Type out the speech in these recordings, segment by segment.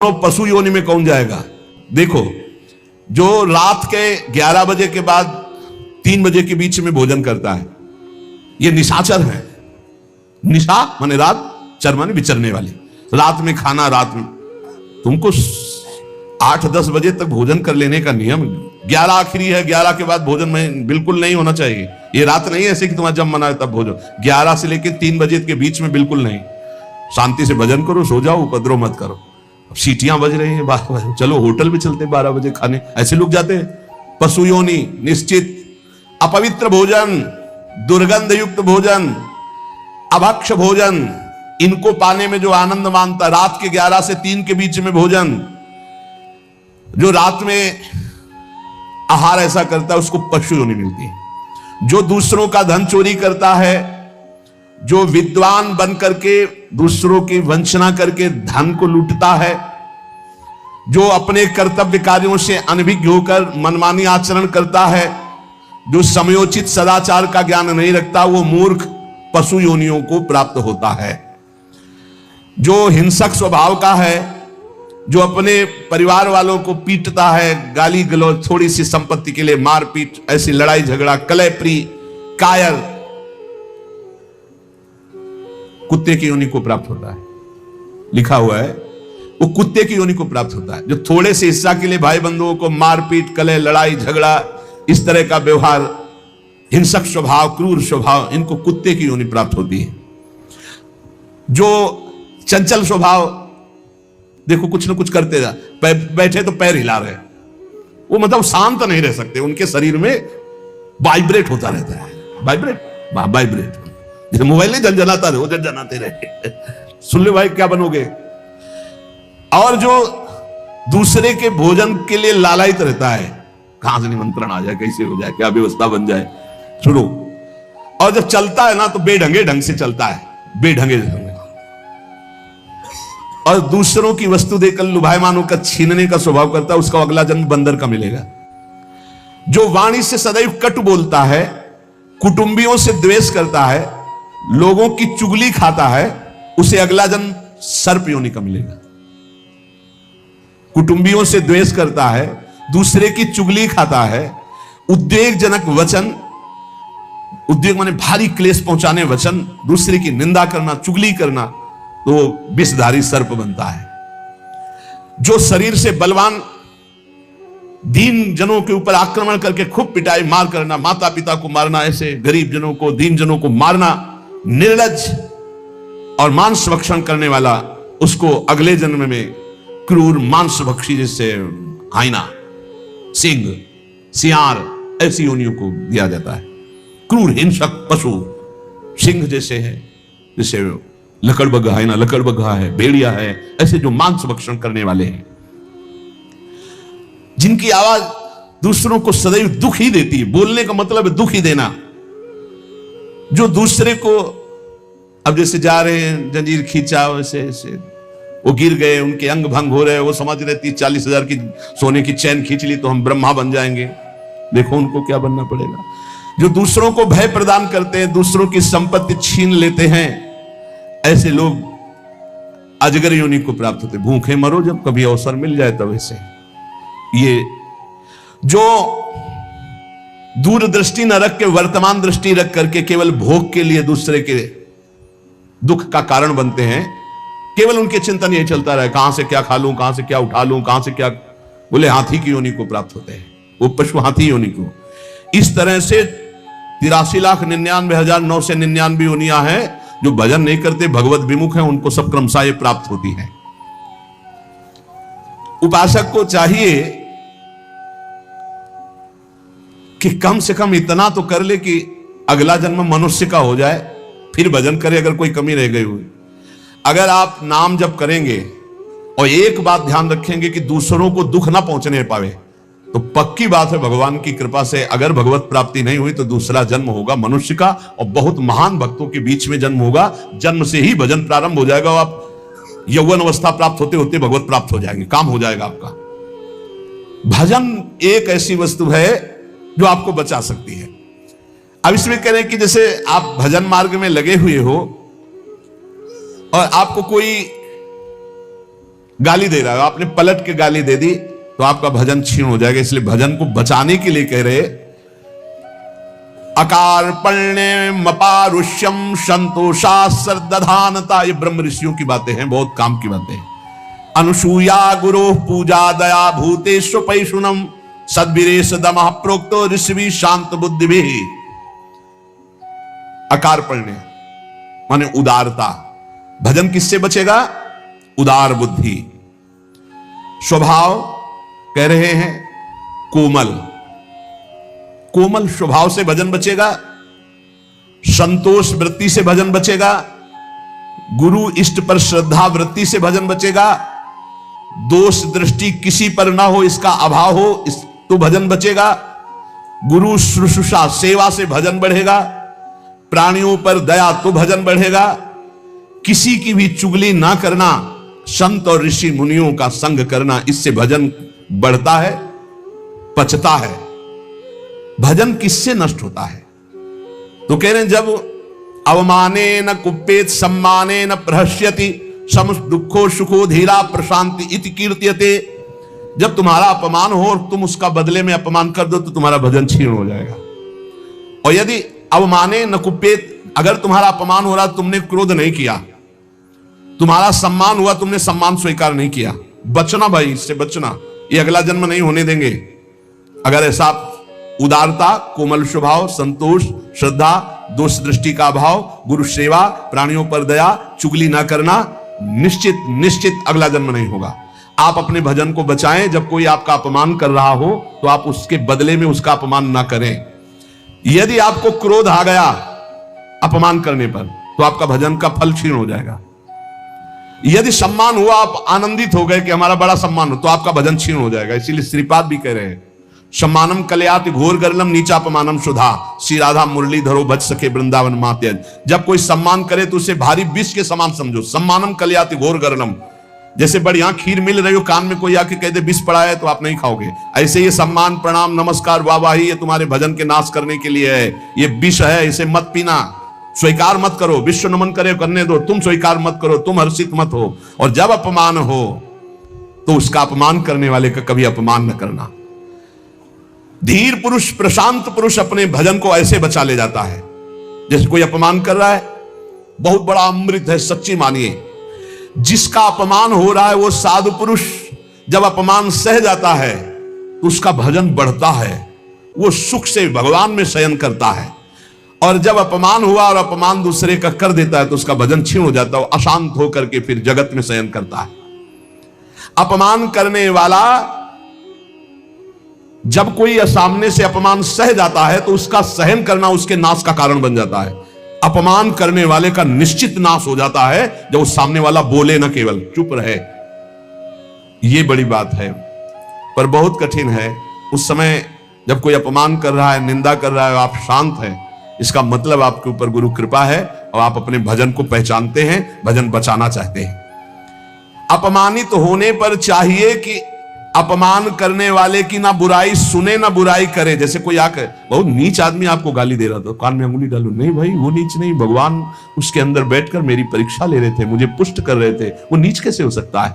तो पशु योनि में कौन जाएगा? देखो, जो रात के 11 बजे के बाद 3 बजे के बीच में भोजन करता है, ये निशाचर है। निशा माने रात, चर माने विचरने वाली। रात में खाना, रात में तुमको 8-10 बजे तक भोजन कर लेने का नियम। 11 आखिरी है, 11 के बाद भोजन में बिल्कुल नहीं होना चाहिए। ये रात नहीं है ऐसे कि तुम्हारा जब मना है तब भोजन। 11 से लेकर 3 बजे के बीच में बिल्कुल नहीं। शांति से भजन करो, सो जाओ, उपद्रव मत करो। अब सीटियां बज रही हैं 12 बजे, चलो होटल में चलते 12 बजे खाने, ऐसे लोग जाते हैं। पशु योनि निश्चित। अपवित्र भोजन, दुर्गंध युक्त भोजन, अभक्ष भोजन, इनको पाने में जो आनंद मानता, रात के 11 से 3 के बीच में भोजन, जो रात में आहार ऐसा करता है उसको पशु योनि मिलती है। जो दूसरों का धन चोरी करता है, जो विद्वान बन करके दूसरों की वंचना करके धन को लूटता है, जो अपने कर्तव्य कार्यों से अनभिज्ञ होकर मनमानी आचरण करता है, जो समयोचित सदाचार का ज्ञान नहीं रखता, वो मूर्ख पशु योनियों को प्राप्त होता है। जो हिंसक स्वभाव का है, जो अपने परिवार वालों को पीटता है, गाली गलौज, थोड़ी सी संपत्ति के लिए मारपीट, ऐसी लड़ाई झगड़ा, कलहप्रिय, कायर, कुत्ते की योनि को प्राप्त होता है। लिखा हुआ है वो कुत्ते की योनि को प्राप्त होता है। जो थोड़े से हिस्सा के लिए भाई बंधुओं को मारपीट, कलह, लड़ाई झगड़ा, इस तरह का व्यवहार, हिंसक स्वभाव, क्रूर स्वभाव, इनको कुत्ते की योनि प्राप्त होती है। जो चंचल स्वभाव, देखो कुछ ना कुछ करते जा, बैठे तो पैर हिला रहे, वो मतलब शांत नहीं रह सकते, उनके शरीर में वाइब्रेट होता रहता है। वाइब्रेट जैसे मोबाइल नहीं झनझनाता रहे, वो झनझनाते रहे। सुन ले भाई, क्या बनोगे? और जो दूसरे के भोजन के लिए लालायित रहता है, कहां से निमंत्रण आ जाए, कैसे हो जाए, क्या व्यवस्था बन जाए, सुनो। और जब चलता है ना तो बेढंगे ढंग से चलता है, बेढंगे ढंग। और दूसरों की वस्तु देकर लुभायमान होकर छीनने का स्वभाव करता है, उसका अगला जन्म बंदर का मिलेगा। जो वाणी से सदैव कटु बोलता है, कुटुंबियों से द्वेष करता है, लोगों की चुगली खाता है, उसे अगला जन्म सर्प योनि का मिलेगा। कुटुंबियों से द्वेष करता है, दूसरे की चुगली खाता है, उद्वेगजनक वचन, उद्वेग माने भारी क्लेश पहुंचाने वचन, दूसरे की निंदा करना, चुगली करना, तो विषधारी सर्प बनता है। जो शरीर से बलवान दीन जनों के ऊपर आक्रमण करके खूब पिटाई मार करना, माता पिता को मारना, ऐसे गरीब जनों को, दीन जनों को मारना, निर्लज और मांस भक्षण करने वाला, उसको अगले जन्म में क्रूर मांस भक्षी, जैसे हाइना, सिंह, सियार, ऐसी योनियों को दिया जाता है। क्रूर हिंसक पशु सिंह जैसे है, जैसे लकड़बग्घा, हाइना लकड़बग्घा है, भेड़िया है, ऐसे जो मांस भक्षण करने वाले हैं, जिनकी आवाज दूसरों को सदैव दुख ही देती है। बोलने का मतलब है दुख ही देना। जो दूसरे को, अब जैसे जा रहे हैं, जंजीर खींचा, वैसे ऐसे वो गिर गए, उनके अंग भंग हो रहे, वो समझ रहे 30-40 हजार की सोने की चैन खींच ली तो हम ब्रह्मा बन जाएंगे। देखो उनको क्या बनना पड़ेगा। जो दूसरों को भय प्रदान करते हैं, दूसरों की संपत्ति छीन लेते हैं, ऐसे लोग अजगर योनि को प्राप्त होते। भूखे मरो जब कभी अवसर मिल जाए तब। ऐसे ये जो दूरदृष्टि न रख के वर्तमान दृष्टि रख करके केवल भोग के लिए दूसरे के दुख का कारण बनते हैं, केवल उनके चिंतन यही चलता रहे, कहां से क्या खा लूं, कहां से क्या उठा लूं, कहां से क्या, बोले हाथी की योनि को प्राप्त होते हैं, वो पशु हाथी योनि को। इस तरह से 83,99,999 योनियां हैं। जो भजन नहीं करते, भगवत विमुख हैं, उनको सब क्रमशः ये प्राप्त होती है। उपासक को चाहिए कि कम से कम इतना तो कर ले कि अगला जन्म मनुष्य का हो जाए, फिर भजन करे अगर कोई कमी रह गई हुई। अगर आप नाम जप करेंगे और एक बात ध्यान रखेंगे कि दूसरों को दुख ना पहुंचने पावे, तो पक्की बात है भगवान की कृपा से अगर भगवत प्राप्ति नहीं हुई तो दूसरा जन्म होगा मनुष्य का, और बहुत महान भक्तों के बीच में जन्म होगा। जन्म से ही भजन प्रारंभ हो जाएगा, और आप यौवन अवस्था प्राप्त होते होते भगवत प्राप्त हो जाएंगे, काम हो जाएगा आपका। भजन एक ऐसी वस्तु है जो आपको बचा सकती है। अब इसमें कह रहे हैं कि जैसे आप भजन मार्ग में लगे हुए हो और आपको कोई गाली दे रहा है, आपने पलट के गाली दे दी तो आपका भजन छीन हो जाएगा। इसलिए भजन को बचाने के लिए कह रहे, अकारपण्य मपारुष्यम संतोषा श्रद्धानता, ये ब्रह्म ऋषियों की बातें हैं, बहुत काम की बातें हैं। अनुसूया गुरु पूजा दया भूतेषु पैशुनम सद्वीरेश दमः प्रोक्तो ऋषि शांत बुद्धि भी। अकारपण्य माने उदारता। भजन किससे बचेगा? उदार बुद्धि। स्वभाव कह रहे हैं कोमल, कोमल स्वभाव से भजन बचेगा। संतोष वृत्ति से भजन बचेगा। गुरु इष्ट पर श्रद्धा वृत्ति से भजन बचेगा। दोष दृष्टि किसी पर ना हो, इसका अभाव हो तो भजन बचेगा। गुरु शुश्रूषा सेवा से भजन बढ़ेगा। प्राणियों पर दया तो भजन बढ़ेगा। किसी की भी चुगली ना करना, संत और ऋषि मुनियों का संग करना, इससे भजन बढ़ता है, पचता है। भजन किससे नष्ट होता है? तो कह रहे हैं जब अवमाने न कुप्पेत सम्माने न प्रहस्यति सम दुखो सुखो धीरा प्रशांति इति कीर्त्यते। जब तुम्हारा अपमान हो और तुम उसका बदले में अपमान कर दो तो तुम्हारा भजन छीन हो जाएगा। और यदि अवमाने न कुप्पेत, अगर तुम्हारा अपमान हो रहा, तुमने क्रोध नहीं किया, तुम्हारा सम्मान हुआ, तुमने सम्मान स्वीकार नहीं किया, बचना भाई, इससे बचना, ये अगला जन्म नहीं होने देंगे। अगर ऐसा उदारता, कोमल स्वभाव, संतोष, श्रद्धा, दोष दृष्टि का अभाव, गुरु सेवा, प्राणियों पर दया, चुगली ना करना, निश्चित निश्चित अगला जन्म नहीं होगा। आप अपने भजन को बचाएं। जब कोई आपका अपमान कर रहा हो तो आप उसके बदले में उसका अपमान ना करें। यदि आपको क्रोध आ गया अपमान करने पर तो आपका भजन का फल क्षीण हो जाएगा। यदि सम्मान हुआ, आप आनंदित हो गए कि हमारा बड़ा सम्मान हो, तो आपका भजन क्षीण हो जाएगा। इसीलिए श्रीपाद भी कह रहे हैं, सम्मानम कलयाति घोर गर्लम नीचापमानम सुधा, श्री राधा मुरली धरो बच सके वृंदावन मात्यज। जब कोई सम्मान करे तो उसे भारी विष के समान समझो। सम्मानम कलयाति घोर गर्लम, जैसे बढ़िया खीर मिल रही हो, कान में कोई आके कह दे विष पड़ा है तो आप नहीं खाओगे, ऐसे ये सम्मान प्रणाम नमस्कार वाहवाही ये तुम्हारे भजन के नाश करने के लिए है, ये विष है, इसे मत पीना, स्वीकार मत करो। विश्व नमन करे करने दो, तुम स्वीकार मत करो, तुम हर्षित मत हो। और जब अपमान हो तो उसका अपमान करने वाले का कभी अपमान न करना। धीर पुरुष, प्रशांत पुरुष अपने भजन को ऐसे बचा ले जाता है। जैसे कोई अपमान कर रहा है, बहुत बड़ा अमृत है, सच्ची मानिए। जिसका अपमान हो रहा है वो साधु पुरुष जब अपमान सह जाता है तो उसका भजन बढ़ता है, वो सुख से भगवान में शयन करता है। और जब अपमान हुआ और अपमान दूसरे का कर देता है तो उसका भजन क्षीण हो जाता है, वो अशांत होकर के फिर जगत में शयन करता है। अपमान करने वाला जब कोई सामने से अपमान सह जाता है तो उसका सहन करना उसके नाश का कारण बन जाता है। अपमान करने वाले का निश्चित नाश हो जाता है जब उस सामने वाला बोले ना, केवल चुप रहे। ये बड़ी बात है, पर बहुत कठिन है। उस समय जब कोई अपमान कर रहा है, निंदा कर रहा है, आप शांत हैं, इसका मतलब आपके ऊपर गुरु कृपा है और आप अपने भजन को पहचानते हैं, भजन बचाना चाहते हैं। अपमानित होने पर चाहिए कि अपमान करने वाले की ना बुराई सुने ना बुराई करे। जैसे कोई आकर बहुत नीच आदमी आपको गाली दे रहा था, कान में अंगुली डालो, नहीं भाई वो नीच नहीं, भगवान उसके अंदर बैठकर मेरी परीक्षा ले रहे थे, मुझे पुष्ट कर रहे थे, वो नीच कैसे हो सकता है?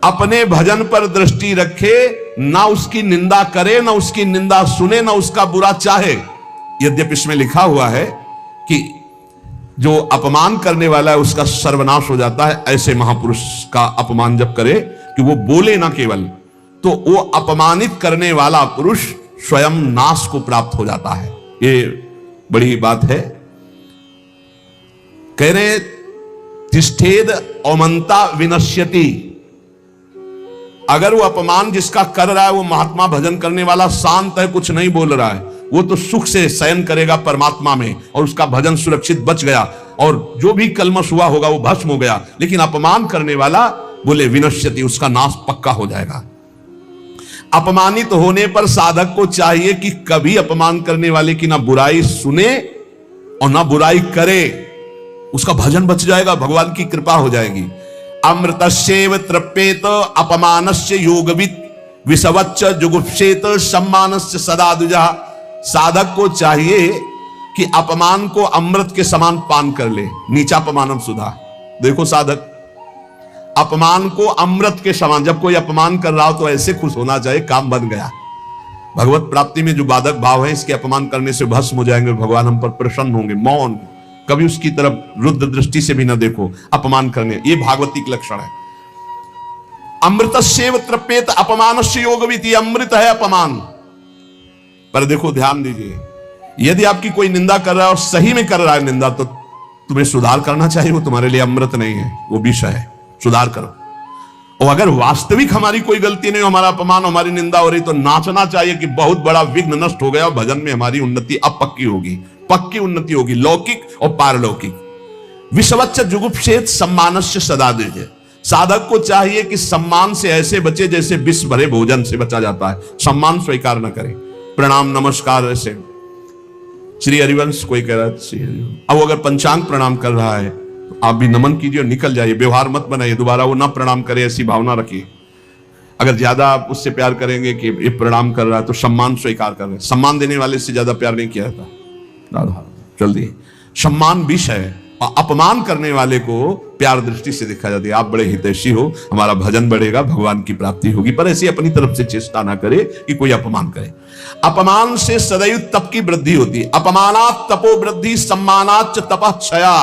अपने भजन पर दृष्टि रखे, ना उसकी निंदा करे, ना उसकी निंदा सुने, ना उसका बुरा चाहे। यद्यपि इसमें लिखा हुआ है कि जो अपमान करने वाला है उसका सर्वनाश हो जाता है। ऐसे महापुरुष का अपमान जब करे कि वो बोले ना केवल, तो वो अपमानित करने वाला पुरुष स्वयं नाश को प्राप्त हो जाता है। ये बड़ी बात है। कह रहे तिष्ठेद औमंता विनश्यति। अगर वो अपमान जिसका कर रहा है वो महात्मा भजन करने वाला शांत है, कुछ नहीं बोल रहा है, वो तो सुख से शयन करेगा परमात्मा में और उसका भजन सुरक्षित बच गया और जो भी कलमश हुआ होगा वो भस्म हो गया। लेकिन अपमान करने वाला बोले विनश्यति, उसका नाश पक्का हो जाएगा। अपमानित होने पर साधक को चाहिए कि कभी अपमान करने वाले की ना बुराई सुने और ना बुराई करे, उसका भजन बच जाएगा, भगवान की कृपा हो जाएगी। अमृतस्यैव तृप्येत अपमानस्य योगवित् विषवच्च जुगुप्सेत सम्मानस्य सदा द्विजः। साधक को चाहिए कि अपमान को अमृत के समान पान कर ले, नीचापमानम सुधा। देखो साधक, अपमान को अमृत के समान, जब कोई अपमान कर रहा हो तो ऐसे खुश होना चाहिए काम बन गया। भगवत प्राप्ति में जो बाधक भाव है, इसके अपमान करने से भस्म हो जाएंगे, भगवान हम पर प्रसन्न होंगे। मौन, कभी उसकी तरफ रुद्र दृष्टि से भी ना देखो, अपमान करने, ये भागवतिक लक्षण है। अमृतस्येव तृप्येत अपमानस्य योगविति, अमृत है अपमान। पर देखो ध्यान दीजिए, यदि आपकी कोई निंदा कर रहा है और सही में कर रहा है निंदा, तो तुम्हें सुधार करना चाहिए। वो तुम्हारे लिए अमृत नहीं है, वो विष है, सुधार करो। और अगर वास्तविक हमारी कोई गलती नहीं, हमारा अपमान, हमारी निंदा हो रही, तो नाचना चाहिए कि बहुत बड़ा विघ्न नष्ट हो गया और भजन में हमारी उन्नति अब पक्की होगी, पक्की उन्नति होगी, लौकिक और पारलौकिक। विषवच्च जुगुप्सेत सम्मानस्य सदा दीजिए। साधक को चाहिए कि सम्मान से ऐसे बचे जैसे विष भरे भोजन से बचा जाता है। सम्मान स्वीकार न करें, प्रणाम नमस्कार ऐसे। श्री हरिवंश कोई कह रहा है, अब अगर पंचांग प्रणाम कर रहा है तो आप भी नमन कीजिए और निकल जाइए, व्यवहार मत बनाइए, दोबारा वो ना प्रणाम करे, ऐसी भावना रखिए। अगर ज्यादा आप उससे प्यार करेंगे कि ये प्रणाम कर रहा है, तो सम्मान स्वीकार कर रहे हैं। सम्मान देने वाले से ज्यादा प्यार नहीं किया जाता। जल्दी, सम्मान विष है और अपमान करने वाले को प्यार दृष्टि से देखा जाती है। आप बड़े हितैषी हो, हमारा भजन बढ़ेगा, भगवान की प्राप्ति होगी। पर ऐसी अपनी तरफ से चेष्टा ना करे कि कोई अपमान करे। अपमान से सदैव तप की वृद्धि होती है। अपमानात तपो वृद्धि, सम्मानाच तपः क्षया।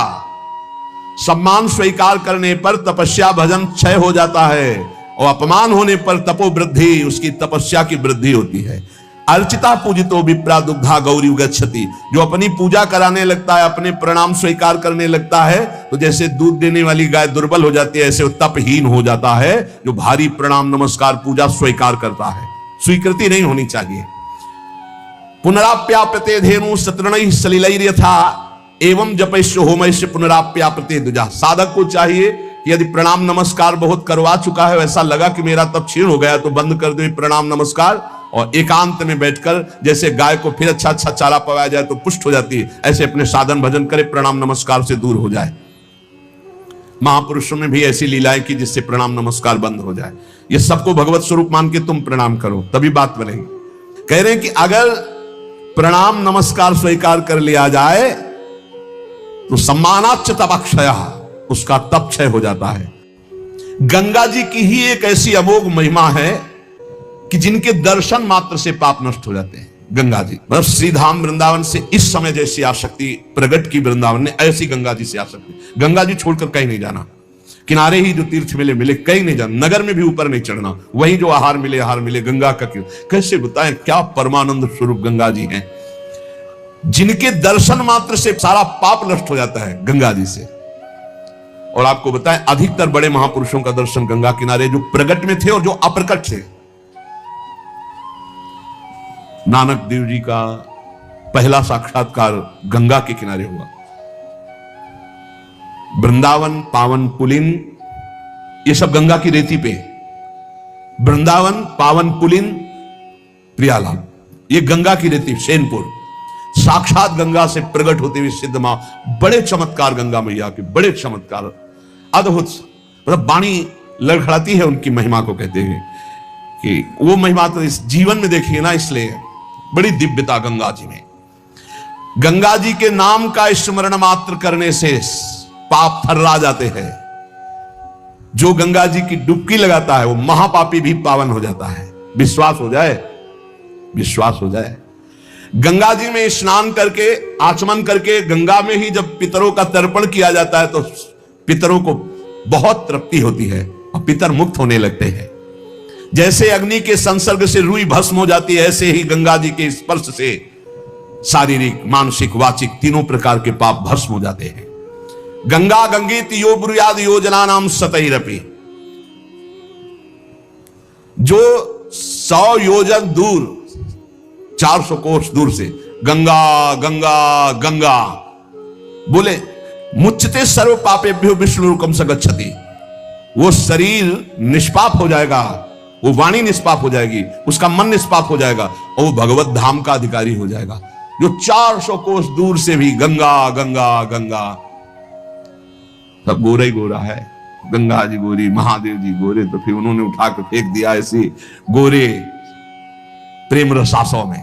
सम्मान स्वीकार करने पर तपस्या भजन क्षय हो जाता है, और अपमान होने पर तपो वृद्धि, उसकी तपस्या की वृद्धि होती है। अर्चिता पूजितो विप्रा दुग्धा गौरी गच्छति। जो अपनी पूजा कराने लगता है, अपने प्रणाम स्वीकार करने लगता है, तो जैसे दूध देने वाली गाय दुर्बल हो जाती है, ऐसे वो तपहीन हो जाता है जो भारी प्रणाम नमस्कार पूजा स्वीकार करता है। स्वीकृति नहीं होनी चाहिए। पुनराप्याप्यते धेनु सतृणैः सलिलैर्यथा एवं जपैश्च होमैश्च पुनराप्याप्यते द्विजा। साधक को चाहिए कि यदि प्रणाम नमस्कार बहुत करवा चुका है, वैसा लगा कि मेरा तप क्षीण हो गया, तो बंद कर दो प्रणाम नमस्कार और एकांत में बैठकर, जैसे गाय को फिर अच्छा अच्छा चारा पवाया जाए तो पुष्ट हो जाती है, ऐसे अपने साधन भजन करे, प्रणाम नमस्कार से दूर हो जाए। महापुरुषों में भी ऐसी लीलाएं की जिससे प्रणाम नमस्कार बंद हो जाए। ये सबको भगवत स्वरूप मान के तुम प्रणाम करो, तभी बात बनेगी। कह रहे हैं कि अगर प्रणाम नमस्कार स्वीकार कर लिया जाए तो सम्मानाच्च तपक्षया, उसका तप क्षय हो जाता है। गंगा जी की ही एक ऐसी अमोघ महिमा है कि जिनके दर्शन मात्र से पाप नष्ट हो जाते हैं। गंगा जी मतलब श्रीधाम वृंदावन से इस समय जैसी आसक्ति प्रगट की वृंदावन ने, ऐसी गंगा जी से आसक्ति। गंगा जी छोड़कर कहीं नहीं जाना, किनारे ही जो तीर्थ मिले मिले, कहीं नहीं जाना, नगर में भी ऊपर नहीं चढ़ना, वही जो आहार मिले गंगा का। क्यों कैसे बताएं, क्या परमानंद स्वरूप गंगा जी हैं, जिनके दर्शन मात्र से सारा पाप नष्ट हो जाता है गंगा जी से। और आपको बताएं, अधिकतर बड़े महापुरुषों का दर्शन गंगा किनारे, जो प्रगट में थे और जो अप्रकट थे। नानक देव जी का पहला साक्षात्कार गंगा के किनारे हुआ। वृंदावन पावन पुलिन, ये सब गंगा की रेती पे। वृंदावन पावन पुलिन प्रियालाल, ये गंगा की रेती, सेनपुर। साक्षात गंगा से प्रकट होते हुए सिद्ध मां, बड़े चमत्कार गंगा मैया के, बड़े चमत्कार, अद्भुत। मतलब वाणी लड़खड़ाती है उनकी महिमा को, कहते हैं कि वो महिमा तो इस जीवन में देखिए ना, इसलिए बड़ी दिव्यता गंगा जी में। गंगा जी के नाम का स्मरण मात्र करने से पाप थर्रा जाते हैं। जो गंगा जी की डुबकी लगाता है वो महापापी भी पावन हो जाता है। विश्वास हो जाए, विश्वास हो जाए। गंगा जी में स्नान करके, आचमन करके, गंगा में ही जब पितरों का तर्पण किया जाता है तो पितरों को बहुत तृप्ति होती है और पितर मुक्त होने लगते हैं। जैसे अग्नि के संसर्ग से रुई भस्म हो जाती है, ऐसे ही गंगा जी के स्पर्श से शारीरिक, मानसिक, वाचिक तीनों प्रकार के पाप भस्म हो जाते हैं। गंगा गंगेति यो ब्रूयाद योजना नाम सतैरपि। जो 100 योजन दूर, 400 कोस दूर से गंगा गंगा गंगा बोले, मुच्यते सर्व पापेभ्यो विष्णुरूपम स गच्छति, वो शरीर निष्पाप हो जाएगा, वो वाणी निष्पाप हो जाएगी, उसका मन निष्पाप हो जाएगा और वो भगवत धाम का अधिकारी हो जाएगा। जो 400 कोस दूर से भी गंगा गंगा गंगा, सब गोरा ही गोरा है। गंगा जी गोरी, महादेव जी गोरे, तो फिर उन्होंने उठा के फेंक दिया ऐसे गोरे प्रेम रसासों में।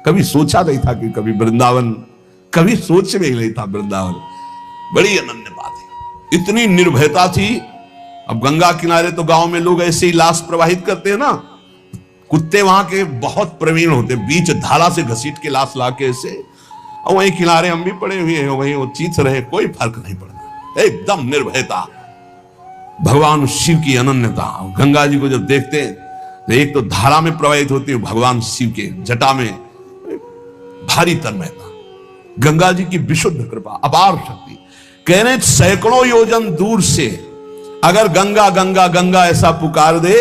कभी सोचा नहीं था कि कभी वृंदावन, कभी सोच में ही नहीं था वृंदावन। बड़ी अनन्य बात है, इतनी निर्भयता थी अब गंगा किनारे तो गांव में लोग ऐसे ही लाश प्रवाहित करते हैं ना, कुत्ते वहां के बहुत प्रवीण होते, बीच धारा से घसीट के लाश लाके ऐसे, और वहीं किनारे हम भी पड़े हुए हैं, वहीं वो चीथ रहे, कोई फर्क नहीं पड़ता, एकदम निर्भयता, भगवान शिव की अनन्यता। गंगा जी को जब देखते हैं तो एक तो धारा में प्रवाहित होती है, भगवान शिव के जटा में भारी तन्मयता, गंगा जी की विशुद्ध कृपा, अपार शक्ति। कह रहे सैकड़ों योजन दूर से अगर गंगा गंगा गंगा ऐसा पुकार दे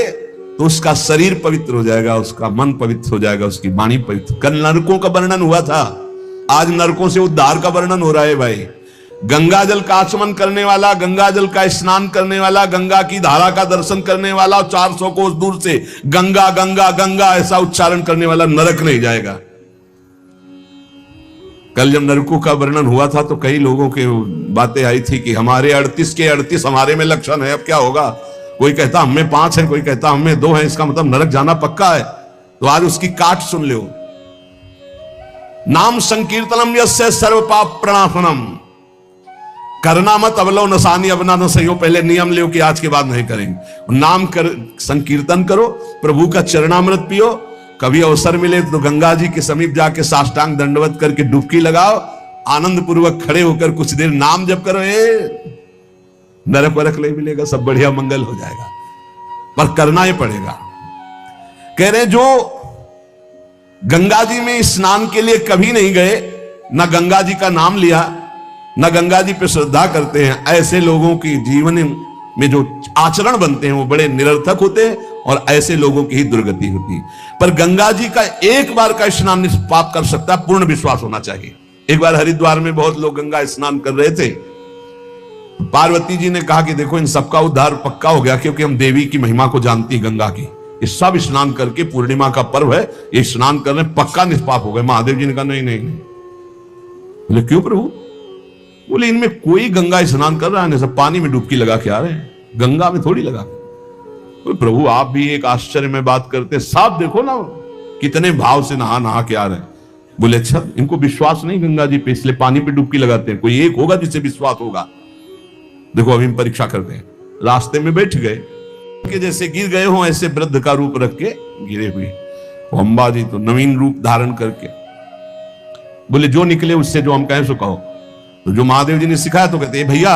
तो उसका शरीर पवित्र हो जाएगा, उसका मन पवित्र हो जाएगा, उसकी वाणी पवित्र। कल नरकों का वर्णन हुआ था, आज नरकों से उद्धार का वर्णन हो रहा है भाई। गंगा जल का आचमन करने वाला, गंगा जल का स्नान करने वाला, गंगा की धारा का दर्शन करने वाला, 400 कोस दूर से गंगा गंगा गंगा ऐसा उच्चारण करने वाला नरक नहीं जाएगा। कल जब नरकों का वर्णन हुआ था तो कई लोगों के बातें आई थी कि हमारे 38 के 38 हमारे में लक्षण है, अब क्या होगा। कोई कहता हमें 5 है, कोई कहता हमें 2 है, इसका मतलब नरक जाना पक्का है। तो आज उसकी काट सुन लो। नाम संकीर्तनम यस्य सर्व पाप प्रणाशनम, करना मत अवलो नसानी अपना न सही हो, पहले नियम लो कि आज के बाद नहीं करेंगे। नाम कर संकीर्तन करो, प्रभु का चरणामृत पियो, कभी अवसर मिले तो गंगा जी के समीप जाके साष्टांग दंडवत करके डुबकी लगाओ, आनंद पूर्वक खड़े होकर कुछ देर नाम जप करो, नरक वरक नहीं मिलेगा, सब बढ़िया मंगल हो जाएगा, पर करना ही पड़ेगा। कह रहे जो गंगा जी में स्नान के लिए कभी नहीं गए, ना गंगा जी का नाम लिया, ना गंगा जी पे श्रद्धा करते हैं, ऐसे लोगों की जीवन में जो आचरण बनते हैं वो बड़े निरर्थक होते हैं और ऐसे लोगों की ही दुर्गति होती है। पर गंगा जी का एक बार का स्नान निष्पाप कर सकता है, पूर्ण विश्वास होना चाहिए। एक बार हरिद्वार में बहुत लोग गंगा स्नान कर रहे थे, पार्वती जी ने कहा कि देखो इन सबका उद्धार पक्का हो गया, क्योंकि हम देवी की महिमा को जानती है गंगा की, ये सब स्नान करके, पूर्णिमा का पर्व है, ये स्नान करने पक्का निष्पाप हो गए। महादेव जी ने कहा नहीं नहीं नहीं। बोले क्यों प्रभु? बोले इनमें कोई गंगा स्नान कर रहा है, सब पानी में डुबकी लगा के आ रहे हैं, गंगा में थोड़ी लगा। तो प्रभु आप भी एक आश्चर्य में बात करते, साफ देखो ना कितने भाव से नहा नहा के आ रहे हैं। बोले अच्छा इनको विश्वास नहीं गंगा जी पे, इसलिए पानी पे डुबकी लगाते हैं, कोई एक होगा जिसे विश्वास होगा। देखो अभी हम परीक्षा करते हैं। रास्ते में बैठ गए कि जैसे गिर गए हो ऐसे वृद्ध का रूप रख के गिरे हुए, अम्बा जी तो नवीन रूप धारण करके बोले जो निकले उससे जो हम कहें सो कहो। तो जो महादेव जी ने सिखाया तो कहते भैया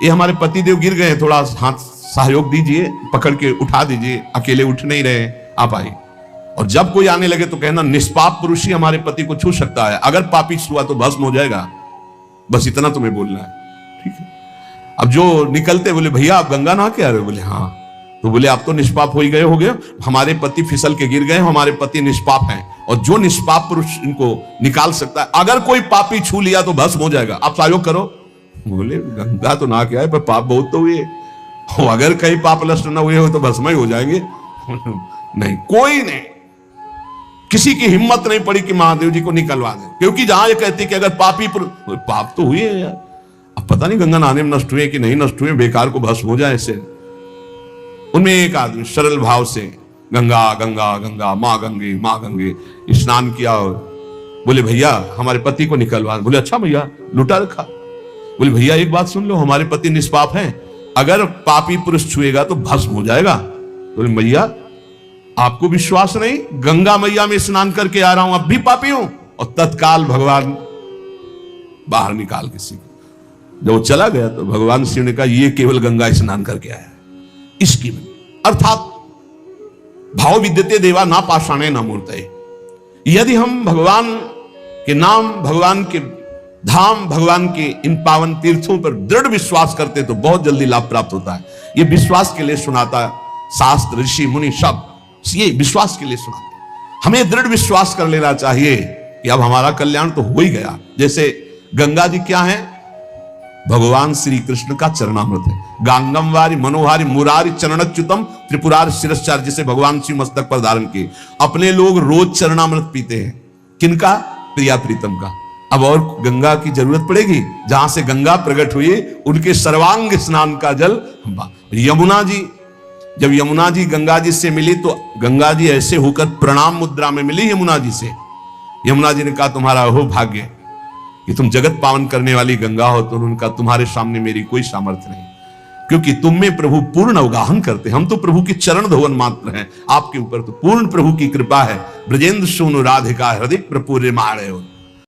ये हमारे पति देव गिर गए, थोड़ा हाथ सहयोग दीजिए, पकड़ के उठा दीजिए, अकेले उठ नहीं रहे, आप आइए। और जब कोई आने लगे तो कहना निष्पाप पुरुष ही हमारे पति को छू सकता है, अगर पापी छुआ तो भस्म हो जाएगा, बस इतना तुम्हें बोलना है, ठीक है। अब जो निकलते बोले भैया आप गंगा नहा के आ रहे हो? बोले हाँ। तो बोले आप तो निष्पाप हो ही गए, हो गए, हमारे पति फिसल के गिर गए, हमारे पति निष्पाप हैं, और जो निष्पाप पुरुष इनको निकाल सकता है, अगर कोई पापी छू लिया तो भस्म हो जाएगा, आप सहयोग करो। बोले गंगा तो नहा के आए पर पाप बहुत तो हुए, अगर कहीं पाप नष्ट न हुए हो तो भस्म ही हो जाएंगे। नहीं, कोई नहीं, किसी की हिम्मत नहीं पड़ी कि महादेव जी को निकलवा दे, क्योंकि जहां ये कहती कि अगर पापी पाप तो हुए यार, अब पता नहीं गंगा नहाने में नष्ट हुए कि नहीं नष्ट हुए, बेकार को भस्म हो जाए ऐसे। उनमें एक आदमी सरल भाव से गंगा गंगा गंगा माँ गंगे माँ गंगे स्नान किया, बोले भैया हमारे पति को निकलवा। बोले अच्छा भैया, लुटा रखा। बोले भैया एक बात सुन लो, हमारे पति निष्पाप हैं, अगर पापी पुरुष छुएगा तो भस्म हो जाएगा। बोले भैया आपको विश्वास नहीं, गंगा मैया में स्नान करके आ रहा हूं, अब भी पापी हूं। और तत्काल भगवान बाहर निकाल किसी को। जब वो चला गया तो भगवान शिव ने कहा ये केवल गंगा स्नान करके आया है, इसकी अर्थात भाव विद्यते देवा ना पाषाणे ना मूर्तये। यदि हम भगवान के नाम, भगवान के धाम, भगवान के इन पावन तीर्थों पर दृढ़ विश्वास करते तो बहुत जल्दी लाभ प्राप्त होता है। ये विश्वास के लिए सुनाता शास्त्र, ऋषि मुनि सब ये विश्वास के लिए सुनाते। हमें दृढ़ विश्वास कर लेना चाहिए कि अब हमारा कल्याण तो हो ही गया। जैसे गंगा जी क्या है? भगवान श्री कृष्ण का चरणामृत है। गांगम वारी मनोहारी मुरारी चरणच्युतम त्रिपुरार शिरश्चार, जिसे भगवान शिव मस्तक पर धारण किए। अपने लोग रोज चरणामृत पीते हैं, किनका? प्रिया प्रीतम का। अब और गंगा की जरूरत पड़ेगी? जहां से गंगा प्रकट हुई उनके सर्वांग स्नान का जल। यमुना जी, जब यमुना जी गंगा जी से मिली तो गंगा जी ऐसे होकर प्रणाम मुद्रा में मिली यमुना जी से। यमुना जी ने कहा तुम्हारा अहो भाग्य कि तुम जगत पावन करने वाली गंगा हो। तो उन्होंने कहा तुम्हारे सामने मेरी कोई सामर्थ्य नहीं। क्योंकि तुम में प्रभु पूर्ण अवगाहन करते। हम तो प्रभु के चरण धोवन मात्र हैं, आपके ऊपर तो पूर्ण प्रभु की कृपा है। ब्रजेंद्र सोनु राधिका हृदय प्रपूर्य मारे हो।